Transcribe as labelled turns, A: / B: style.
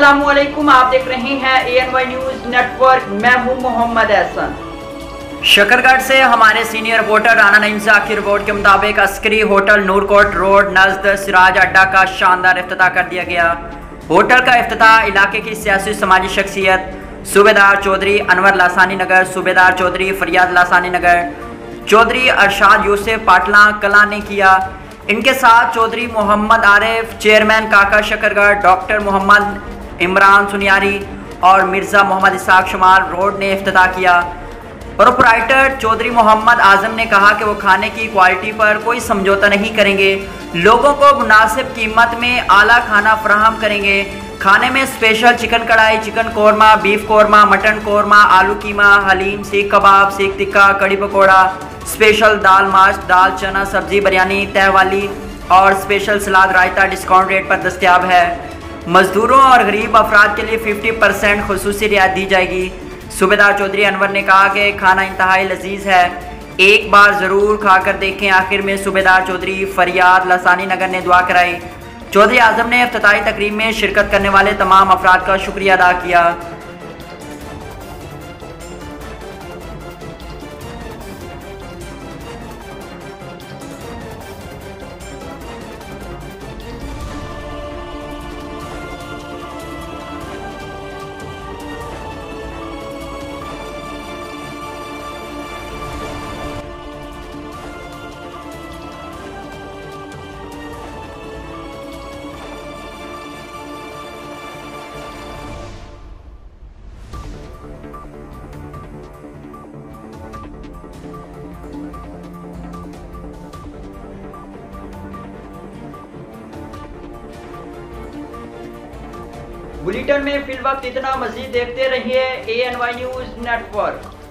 A: अस्सलामुअलैकुम, आप देख रहे हैं ANY न्यूज़ नेटवर्क। मैं हूं मोहम्मद एहसन।
B: शकरगढ़ से हमारे सीनियर रिपोर्टर राना नईम साहब की रिपोर्ट के मुताबिक अस्करी होटल नूरकोट रोड नज़द सिराज अड्डा का शानदार इफ्तिताह कर दिया गया। होटल का इफ्तिताह इलाके की सियासी समाजी शख्सियत सूबेदार चौधरी अनवर लासानी नगर, सूबेदार चौधरी फरियाद लासानी नगर, चौधरी अरशाद यूसुफ पाटला कला ने किया। इनके साथ चौधरी मोहम्मद आरिफ, चेयरमैन काका शकरगढ़, डॉक्टर मोहम्मद इमरान सुनियारी और मिर्ज़ा मोहम्मद इसाक शुमार रोड ने इफ्तिताह किया। प्रोपराइटर चौधरी मोहम्मद आजम ने कहा कि वो खाने की क्वालिटी पर कोई समझौता नहीं करेंगे, लोगों को मुनासिब कीमत में आला खाना फराहम करेंगे। खाने में स्पेशल चिकन कढ़ाई, chicken korma, beef korma, mutton korma, आलू कीमा, हलीम, सीख कबाब, सीख टिक्का, कड़ी पकौड़ा, स्पेशल दाल माश, दाल चना सब्जी, बिरयानी, तहवाली और स्पेशल सलाद रायता डिस्काउंट रेट पर दस्तयाब है। मजदूरों और गरीब अफराद के लिए 50% खुसूसी रियायत दी जाएगी। सूबेदार चौधरी अनवर ने कहा कि खाना इंतहाई लजीज है, एक बार ज़रूर खाकर देखें। आखिर में सूबेदार चौधरी फरियाद लासानी नगर ने दुआ कराई। चौधरी आजम ने इफ्तिताही तकरीब में शिरकत करने वाले तमाम अफराद का शुक्रिया अदा किया।
A: बुलेटिन में फिल वक्त इतना, मजीद देखते रहिए ANY न्यूज़ नेटवर्क।